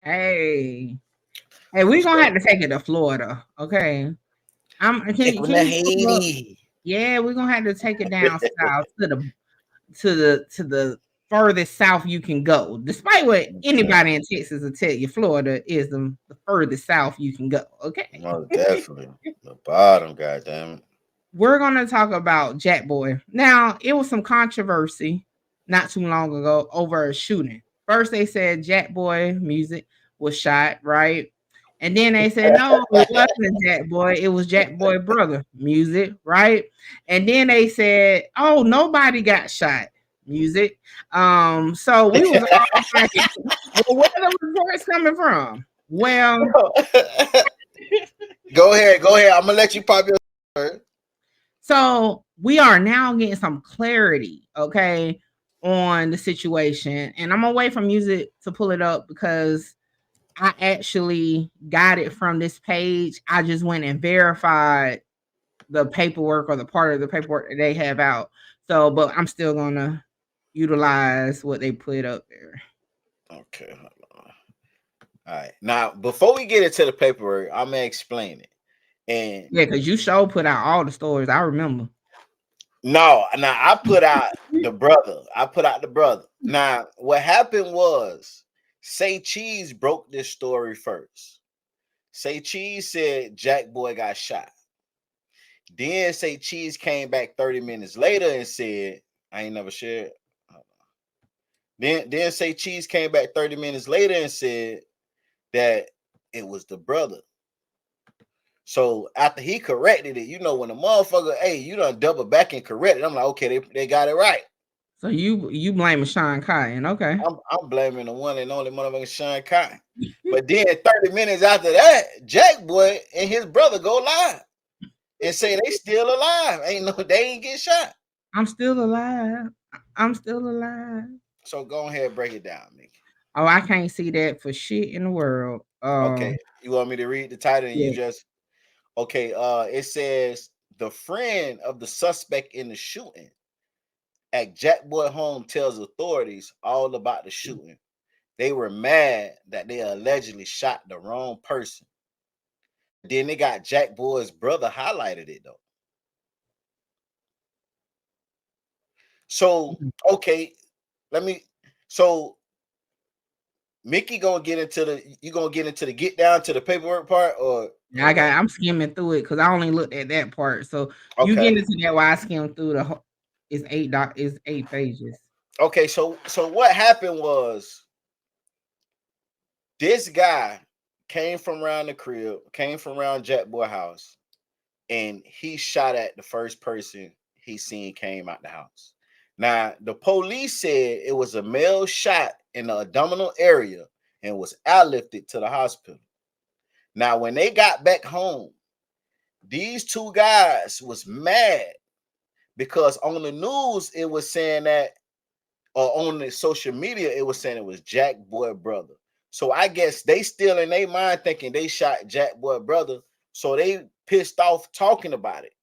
Hey, hey, we're gonna have to take it to Florida. Okay. Take them Can to you pull up? Haiti. Yeah, we're gonna have to take it down south to the furthest south you can go. Despite what Okay. anybody in Texas will tell you, Florida is the furthest south you can go. Okay. No, definitely. The bottom, goddamn We're gonna talk about Jackboy. Now, it was some controversy not too long ago over a shooting. First, they said Jackboy music was shot, right? And then they said no, it wasn't Jackboy. It was Jackboy brother music, right? And then they said, oh, nobody got shot music. So we was all like, well, where the reports coming from? Well, it. Go ahead, go ahead. I'm gonna let you pop your. so we are now getting some clarity, okay, on the situation. And I'm away from music to pull it up because I actually got it from this page. I just went and verified the paperwork or the part of the paperwork that they have out. So, but I'm still gonna utilize what they put up there. Okay, hold on. All right. Now, before we get into the paperwork, I'm gonna explain it. And Yeah, because you show put out all the stories. I remember. no, now I put out the brother. I put out the brother. Now, what happened was Say Cheese broke this story first. Say Cheese said Jack Boy got shot. Then Say Cheese came back 30 minutes later and said, I ain't never shared. Then Say Cheese came back 30 minutes later and said that it was the brother. So after he corrected it, when the motherfucker, hey, you done double back and corrected. I'm like, okay, they got it right. So you blame Sean Cotton, okay? I'm blaming the one and only motherfucking Sean Cotton. But then 30 minutes after that, Jack Boy and his brother go live and say they still alive. Ain't no, they ain't get shot. I'm still alive. I'm still alive. So go ahead and break it down, Mickey. Oh, I can't see that for shit in the world. Okay, you want me to read the title and you Yeah. just okay? It says the friend of the suspect in the shooting at Jackboy home tells authorities all about the shooting. They were mad that they allegedly shot the wrong person. Then they got Jackboy's brother highlighted it though. So okay, let me. So Mickey gonna get into the you gonna get into the get down to the paperwork part or what? I'm skimming through it because I only looked at that part. So you Okay, get into that while I skim through the whole it's 8 pages. okay. So what happened was this guy came from around the crib, came from around Jackboy house, and he shot at the first person he seen came out the house. Now, the police said it was a male shot in the abdominal area and was airlifted to the hospital. Now, when they got back home, these two guys was mad because on the news it was saying that, or on the social media it was saying it was Jack Boy brother. So I guess they still in their mind thinking they shot Jack Boy brother. So they pissed off talking about it.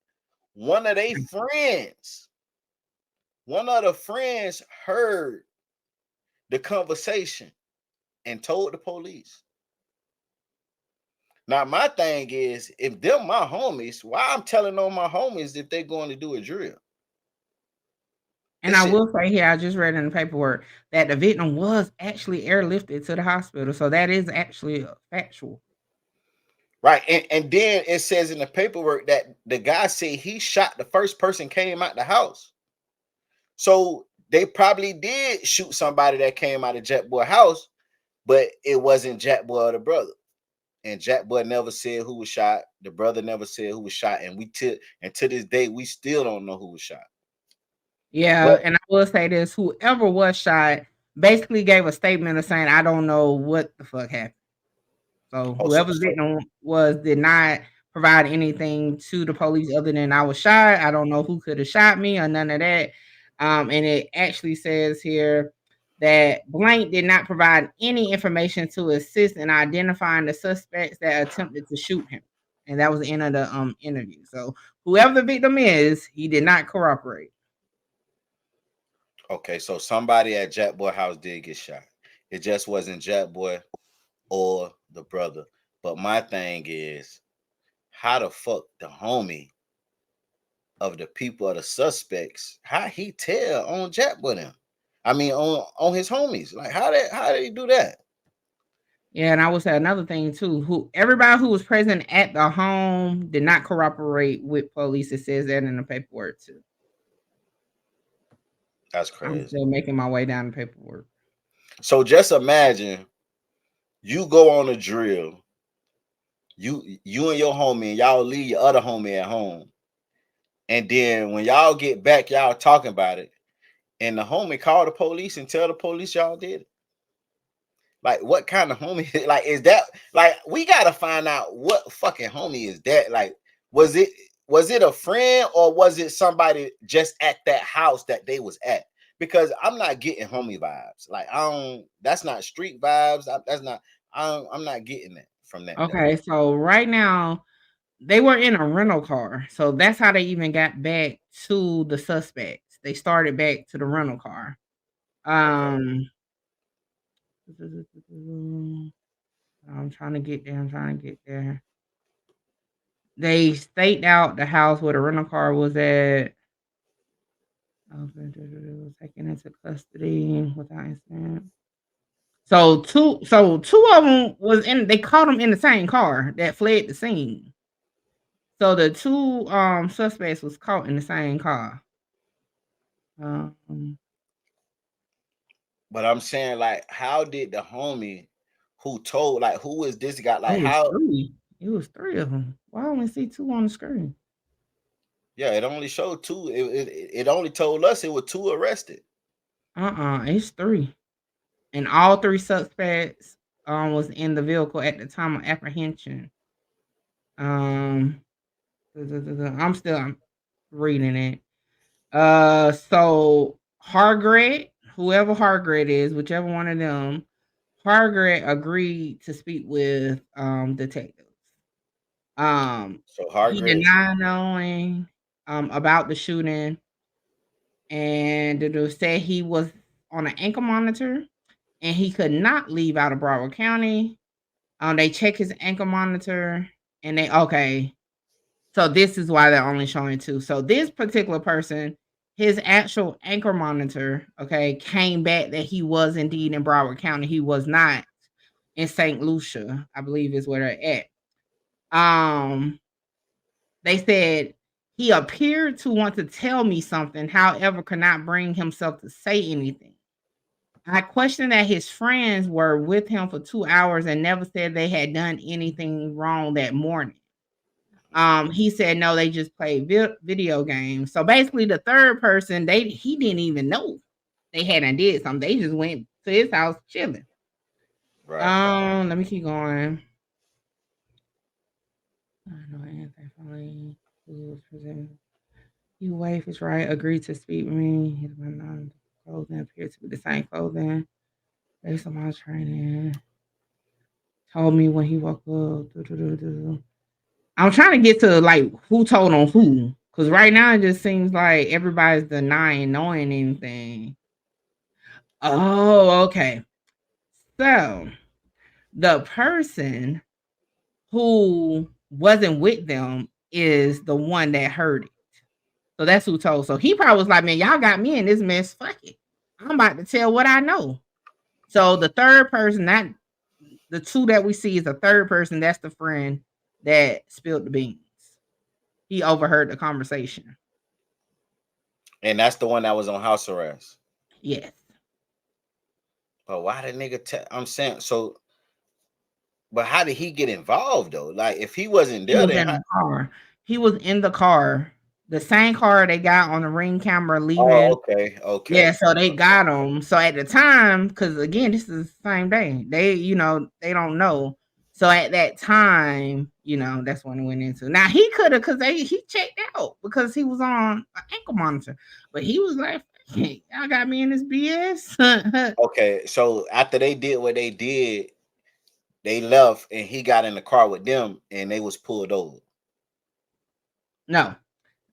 One of their friends, one of the friends heard the conversation and told the police. Now my thing is, if them my homies, why I'm telling on my homies if they're going to do a drill? And This I shit will say here, I just read in the paperwork that the victim was actually airlifted to the hospital. So that is actually factual. right. And then it says in the paperwork that the guy said he shot the first person came out the house. So they probably did shoot somebody that came out of Jack Boy house, but it wasn't Jack Boy or the brother. And Jack Boy never said who was shot. The brother never said who was shot. And to this day, we still don't know who was shot. Yeah, But and I will say this: whoever was shot basically gave a statement of saying, "I don't know what the fuck happened." So oh, so, whoever's so victim was did not provide anything to the police other than I was shot. I don't know who could have shot me or none of that. And it actually says here that blank did not provide any information to assist in identifying the suspects that attempted to shoot him. And that was the end of the interview. So whoever the victim is, he did not cooperate. okay, so somebody at Jack Boy house did get shot. It just wasn't Jack Boy. or the brother. But my thing is, how the fuck the homie of the people of the suspects, how he tell on Jack with him? I mean, on his homies. Like, how did he do that? Yeah, and I would say another thing too. Who everybody who was present at the home did not cooperate with police. It says that in the paperwork too. That's I'm crazy. still making my way down the paperwork. So just imagine you go on a drill, you and your homie, and y'all leave your other homie at home. And then when y'all get back, y'all talking about it. And the homie call the police and tell the police y'all did it. Like, what kind of homie? Like, is that like we gotta find out what fucking homie is that? Like, was it was it a friend or was it somebody just at that house that they was at? Because I'm not getting homie vibes. Like, I don't. That's not street vibes. That's not. I'm not getting that from that though. Okay, so right now they were in a rental car, so that's how they even got back to the suspects. They started back to the rental car. Okay. Um, I'm trying to get there. I'm trying to get there. They staked out the house where the rental car was at. Taken into custody without incident. So two of them was in. They caught them in the same car that fled the scene. So the two suspects was caught in the same car. Um, But I'm saying, like, how did the homie who told, like, who is this guy? it Like, was how? three. It was three of them. Why I only see two on the screen? Yeah, it only showed two. It only told us it was two arrested. It's three, and all three suspects was in the vehicle at the time of apprehension. Um, I'm reading it. So Hargret, whoever Hargret is, whichever one of them, Hargret agreed to speak with detectives. So He Hargraves. denied knowing about the shooting and said he was on an ankle monitor and he could not leave out of Broward County. They check his ankle monitor and they okay. So this is why they're only showing two. So this particular person, his actual anchor monitor, okay, came back that he was indeed in Broward County. He was not in St. Lucia, I believe is where they're at. They said he appeared to want to tell me something, however, could not bring himself to say anything. I questioned that his friends were with him for 2 hours and never said they had done anything wrong that morning. He said no, they just played video games. So basically, the third person, he didn't even know they hadn't did something. They just went to his house chilling. Right. Let me keep going. I know anything funny. Who was presented? You wife is right. Agreed to speak with me. His clothing appeared to be the same clothing. Based on my training. Told me when he woke up. I'm trying to get to like who told on who. Cause right now it just seems like everybody's denying knowing anything. Oh, okay. So the person who wasn't with them is the one that heard it. So that's who told. So he probably was like, man, y'all got me in this mess. Fuck it. I'm about to tell what I know. So the third person, that the two that we see is the third person. That's the friend that spilled the beans. He overheard the conversation. And that's the one that was on house arrest. Yes. But why the nigga? I'm saying so. But how did he get involved though? Like, if he wasn't He there, was then in how? the car. He was in the car. The same car they got on the ring camera Oh, leaving. okay, Yeah, okay, so they okay. got him. So at the time, because again, this is the same day. They don't know. So at that time, that's when it went into. Now he could have, because he checked out because he was on an ankle monitor, but he was like, "Fuck it, y'all got me in this BS." Okay, so after they did what they did, they left, and he got in the car with them, and they was pulled over. No,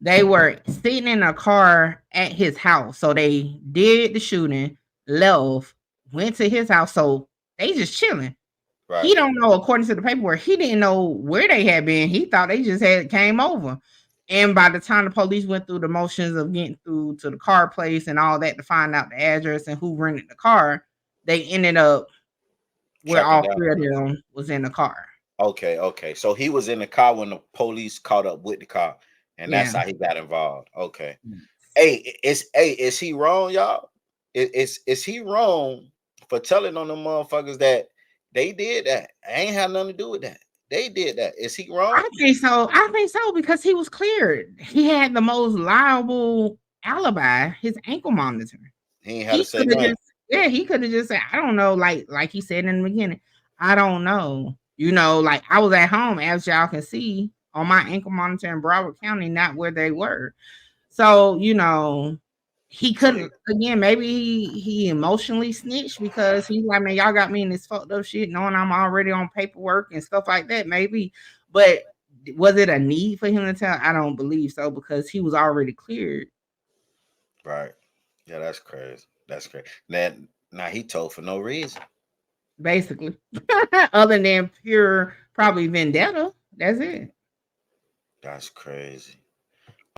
they were sitting in a car at his house. So they did the shooting, left, went to his house. So they just chilling. Right. He don't know, according to the paperwork, he didn't know where they had been. He thought they just had came over. And by the time the police went through the motions of getting through to the car place and all that to find out the address and who rented the car, they ended up where Tracking all down. three of them was in the car. Okay, okay. So he was in the car when the police caught up with the car, and that's Yeah. how he got involved. Okay. Is he wrong, y'all? Is he wrong for telling on the motherfuckers that they did that? I ain't had nothing to do with that. They did that. Is he wrong? I think so. I think so because he was cleared. He had the most liable alibi, his ankle monitor. He ain't had to He say could have nothing. just, yeah, he could have just said, I don't know, like he said in the beginning, I don't know. Like I was at home, as y'all can see, on my ankle monitor in Broward County, not where they were. So, he So he couldn't again, maybe he emotionally snitched because he's like, man, y'all got me in this fucked up shit, knowing I'm already on paperwork and stuff like that, maybe. But was it a need for him to tell? I don't believe so because he was already cleared. right. Yeah, that's crazy. That's crazy. Now he told for no reason. Basically. Other than pure probably vendetta. That's it. That's crazy.